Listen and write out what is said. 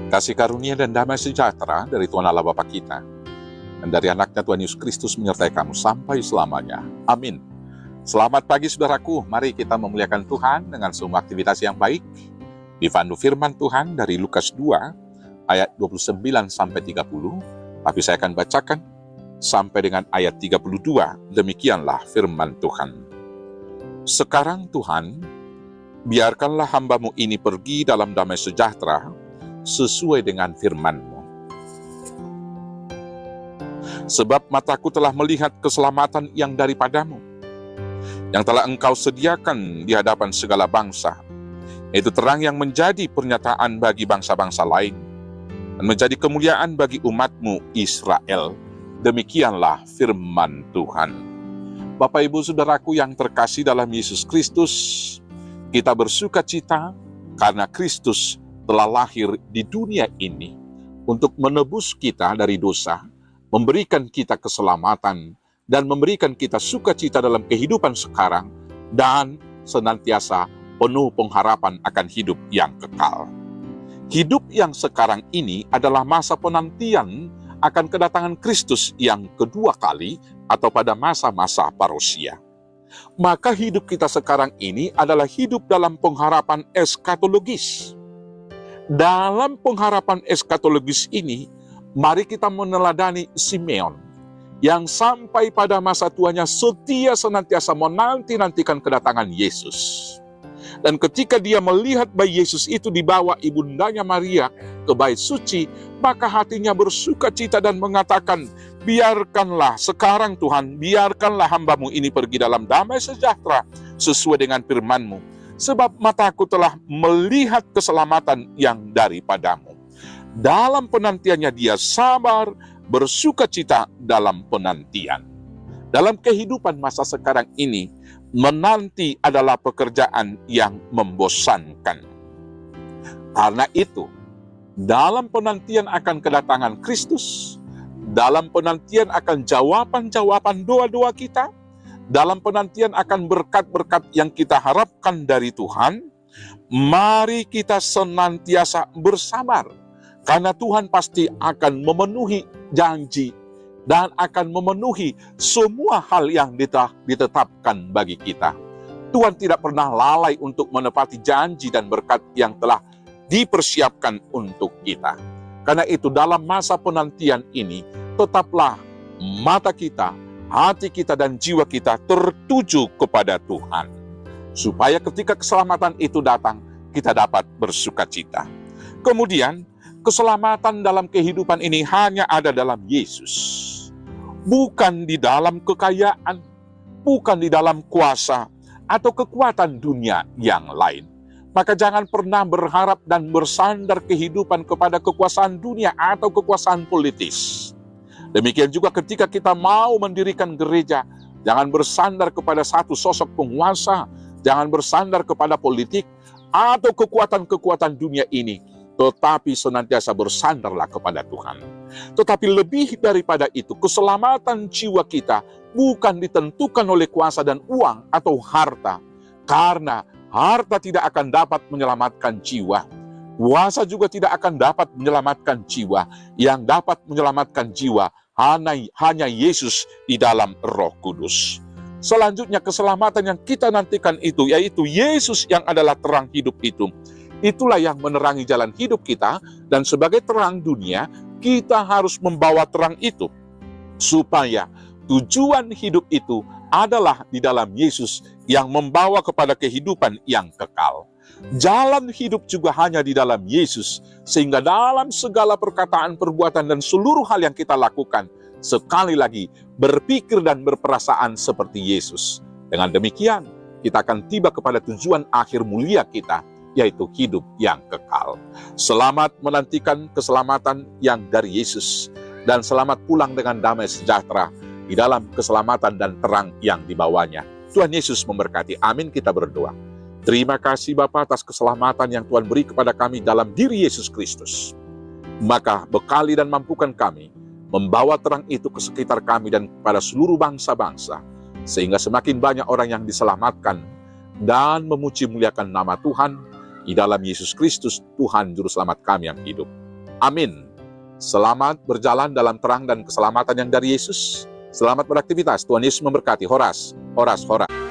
Kasih karunia dan damai sejahtera dari Tuhan Allah Bapa kita dan dari anaknya Tuhan Yesus Kristus menyertai kamu sampai selamanya. Amin. Selamat pagi saudaraku, mari kita memuliakan Tuhan dengan semua aktivitas yang baik. Dipandu firman Tuhan dari Lukas 2 ayat 29 sampai 30, tapi saya akan bacakan sampai dengan ayat 32. Demikianlah firman Tuhan. Sekarang Tuhan, biarkanlah hamba-Mu ini pergi dalam damai sejahtera sesuai dengan firman-Mu. Sebab mataku telah melihat keselamatan yang daripada-Mu, yang telah Engkau sediakan di hadapan segala bangsa, yaitu terang yang menjadi pernyataan bagi bangsa-bangsa lain, dan menjadi kemuliaan bagi umat-Mu Israel. Demikianlah firman Tuhan. Bapak Ibu Saudaraku yang terkasih dalam Yesus Kristus, kita bersuka cita karena Kristus telah lahir di dunia ini untuk menebus kita dari dosa, memberikan kita keselamatan, dan memberikan kita sukacita dalam kehidupan sekarang, dan senantiasa penuh pengharapan akan hidup yang kekal. Hidup yang sekarang ini adalah masa penantian akan kedatangan Kristus yang kedua kali atau pada masa-masa parusia. Maka hidup kita sekarang ini adalah hidup dalam pengharapan eskatologis. Dalam pengharapan eskatologis ini, mari kita meneladani Simeon yang sampai pada masa tuanya setia senantiasa menanti-nantikan kedatangan Yesus. Dan ketika dia melihat bayi Yesus itu dibawa ibundanya Maria ke bait suci, maka hatinya bersuka cita dan mengatakan, biarkanlah sekarang Tuhan, biarkanlah hamba-Mu ini pergi dalam damai sejahtera sesuai dengan firman-Mu. Sebab mataku telah melihat keselamatan yang daripada-Mu. Dalam penantiannya dia sabar, bersuka cita dalam penantian. Dalam kehidupan masa sekarang ini, menanti adalah pekerjaan yang membosankan. Karena itu, dalam penantian akan kedatangan Kristus, dalam penantian akan jawaban-jawaban doa-doa kita, dalam penantian akan berkat-berkat yang kita harapkan dari Tuhan, mari kita senantiasa bersabar. Karena Tuhan pasti akan memenuhi janji dan akan memenuhi semua hal yang ditetapkan bagi kita. Tuhan tidak pernah lalai untuk menepati janji dan berkat yang telah dipersiapkan untuk kita. Karena itu dalam masa penantian ini, tetaplah mata kita, hati kita dan jiwa kita tertuju kepada Tuhan. Supaya ketika keselamatan itu datang, kita dapat bersuka cita. Kemudian, keselamatan dalam kehidupan ini hanya ada dalam Yesus. Bukan di dalam kekayaan, bukan di dalam kuasa, atau kekuatan dunia yang lain. Maka jangan pernah berharap dan bersandar kehidupan kepada kekuasaan dunia atau kekuasaan politis. Demikian juga ketika kita mau mendirikan gereja, jangan bersandar kepada satu sosok penguasa, jangan bersandar kepada politik atau kekuatan-kekuatan dunia ini, tetapi senantiasa bersandarlah kepada Tuhan. Tetapi lebih daripada itu, keselamatan jiwa kita bukan ditentukan oleh kuasa dan uang atau harta, karena harta tidak akan dapat menyelamatkan jiwa. Kuasa juga tidak akan dapat menyelamatkan jiwa. Yang dapat menyelamatkan jiwa hanya Yesus di dalam Roh Kudus. Selanjutnya keselamatan yang kita nantikan itu, yaitu Yesus yang adalah terang hidup itu. Itulah yang menerangi jalan hidup kita, dan sebagai terang dunia, kita harus membawa terang itu. Supaya tujuan hidup itu adalah di dalam Yesus yang membawa kepada kehidupan yang kekal. Jalan hidup juga hanya di dalam Yesus, sehingga dalam segala perkataan, perbuatan, dan seluruh hal yang kita lakukan, sekali lagi berpikir dan berperasaan seperti Yesus. Dengan demikian, kita akan tiba kepada tujuan akhir mulia kita, yaitu hidup yang kekal. Selamat menantikan keselamatan yang dari Yesus, dan selamat pulang dengan damai sejahtera di dalam keselamatan dan terang yang dibawanya. Tuhan Yesus memberkati. Amin. Kita berdoa. Terima kasih Bapa atas keselamatan yang Tuhan beri kepada kami dalam diri Yesus Kristus. Maka bekali dan mampukan kami membawa terang itu ke sekitar kami dan kepada seluruh bangsa-bangsa, sehingga semakin banyak orang yang diselamatkan dan memuji muliakan nama Tuhan di dalam Yesus Kristus, Tuhan Juru Selamat kami yang hidup. Amin. Selamat berjalan dalam terang dan keselamatan yang dari Yesus. Selamat beraktivitas. Tuhan Yesus memberkati. Horas, horas, horas.